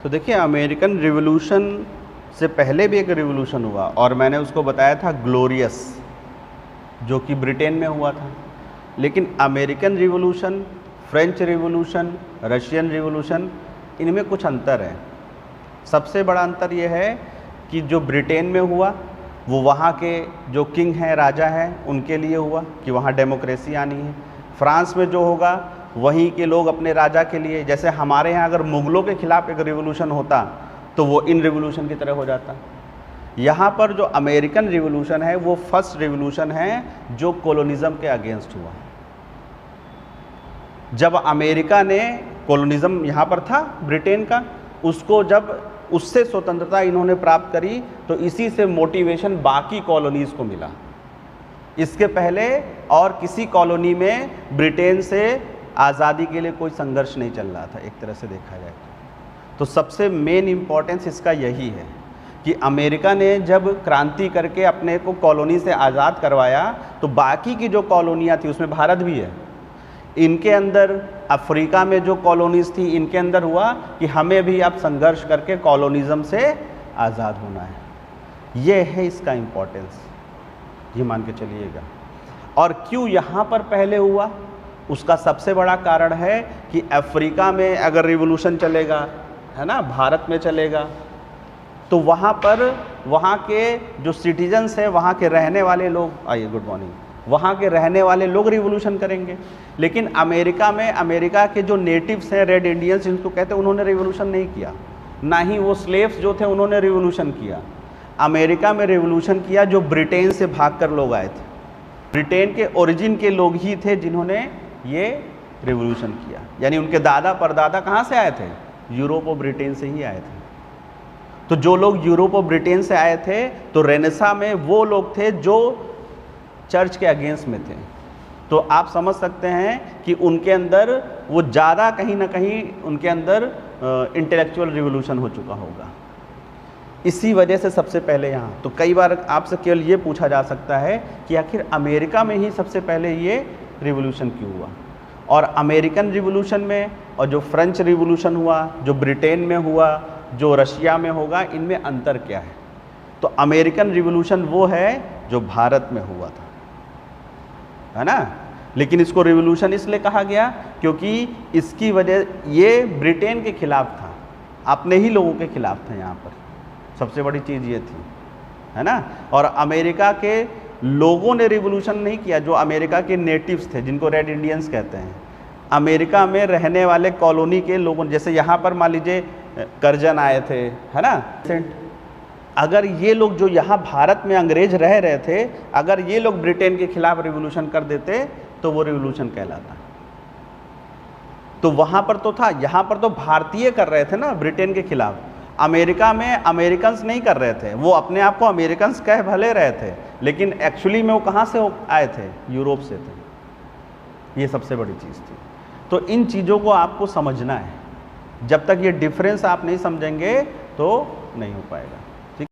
तो देखिए, American revolution से पहले भी एक रिवॉल्यूशन हुआ और मैंने उसको बताया था ग्लोरियस, जो कि ब्रिटेन में हुआ था। लेकिन American revolution, French revolution, Russian revolution, इनमें कुछ अंतर है। सबसे बड़ा अंतर ये है कि जो ब्रिटेन में हुआ वो वहाँ के जो किंग हैं, राजा हैं, उनके लिए हुआ कि वहाँ डेमोक्रेसी आनी है। फ्रांस में जो होगा वहीं के लोग अपने राजा के लिए, जैसे हमारे यहाँ अगर मुग़लों के ख़िलाफ़ एक रिवॉल्यूशन होता तो वो इन रिवॉल्यूशन की तरह हो जाता। यहाँ पर जो अमेरिकन रिवॉल्यूशन है वो फर्स्ट रिवॉल्यूशन है जो कॉलोनिज़म के अगेंस्ट हुआ। जब अमेरिका ने, कॉलोनिज़म यहाँ पर था ब्रिटेन का, उसको जब उससे स्वतंत्रता इन्होंने प्राप्त करी तो इसी से मोटिवेशन बाकी कॉलोनीज़ को मिला। इसके पहले और किसी कॉलोनी में ब्रिटेन से आज़ादी के लिए कोई संघर्ष नहीं चल रहा था, एक तरह से देखा जाए तो सबसे मेन इम्पॉर्टेंस इसका यही है कि अमेरिका ने जब क्रांति करके अपने को कॉलोनी से आज़ाद करवाया तो बाकी की जो कॉलोनियाँ थी उसमें भारत भी है, इनके अंदर, अफ्रीका में जो कॉलोनीज़ थी इनके अंदर हुआ कि हमें भी अब संघर्ष करके कॉलोनिज़म से आज़ाद होना है। ये है इसका इम्पोर्टेंस, ये मान के चलिएगा। और क्यों यहाँ पर पहले हुआ, उसका सबसे बड़ा कारण है कि अफ्रीका में अगर रिवॉल्यूशन चलेगा, है ना, भारत में चलेगा, तो वहाँ पर वहाँ के जो सिटीजन्स हैं, वहाँ के रहने वाले लोग, आइए गुड मॉर्निंग, वहाँ के रहने वाले लोग रिवॉल्यूशन करेंगे। लेकिन अमेरिका में, अमेरिका के जो नेटिव्स हैं, रेड इंडियंस जिनको कहते हैं, उन्होंने रिवॉल्यूशन नहीं किया, ना ही वो स्लेव्स जो थे उन्होंने रिवॉल्यूशन किया। अमेरिका में रिवॉल्यूशन किया जो ब्रिटेन से भागकर लोग आए थे, ब्रिटेन के ओरिजिन के लोग ही थे जिन्होंने ये रिवॉल्यूशन किया। यानी उनके दादा परदादा कहाँ से आए थे? यूरोप और ब्रिटेन से ही आए थे। तो जो लोग यूरोप और ब्रिटेन से आए थे तो रेनेसा में वो लोग थे जो चर्च के अगेंस्ट में थे। तो आप समझ सकते हैं कि उनके अंदर वो ज़्यादा कहीं ना कहीं उनके अंदर इंटेलेक्चुअल रिवॉल्यूशन हो चुका होगा। इसी वजह से सबसे पहले यहाँ, तो कई बार आपसे केवल ये पूछा जा सकता है कि आखिर अमेरिका में ही सबसे पहले ये रिवॉल्यूशन क्यों हुआ, और अमेरिकन रिवॉल्यूशन में और जो फ्रेंच रिवॉल्यूशन हुआ, जो ब्रिटेन में हुआ, जो रशिया में होगा, इनमें अंतर क्या है? तो अमेरिकन रिवॉल्यूशन वो है जो भारत में हुआ था, है ना। लेकिन इसको रिवॉल्यूशन इसलिए कहा गया क्योंकि इसकी वजह, ये ब्रिटेन के खिलाफ था, अपने ही लोगों के खिलाफ था। यहाँ पर सबसे बड़ी चीज़ ये थी, है ना। और अमेरिका के लोगों ने रिवॉल्यूशन नहीं किया, जो अमेरिका के नेटिव्स थे, जिनको रेड इंडियंस कहते हैं, अमेरिका में रहने वाले कॉलोनी के लोगों, जैसे यहाँ पर मान लीजिए कर्जन आए थे, है ना। अगर ये लोग जो यहाँ भारत में अंग्रेज रह रहे थे, अगर ये लोग ब्रिटेन के खिलाफ रिवॉल्यूशन कर देते तो वो रिवॉल्यूशन कहलाता। तो वहाँ पर तो था, यहाँ पर तो भारतीय कर रहे थे ना ब्रिटेन के खिलाफ। अमेरिका में अमेरिकन्स नहीं कर रहे थे, वो अपने आप को अमेरिकन्स कह भले रहे थे, लेकिन एक्चुअली में वो कहाँ से आए थे? यूरोप से थे। ये सबसे बड़ी चीज़ थी। तो इन चीज़ों को आपको समझना है, जब तक ये डिफरेंस आप नहीं समझेंगे तो नहीं हो पाएगा।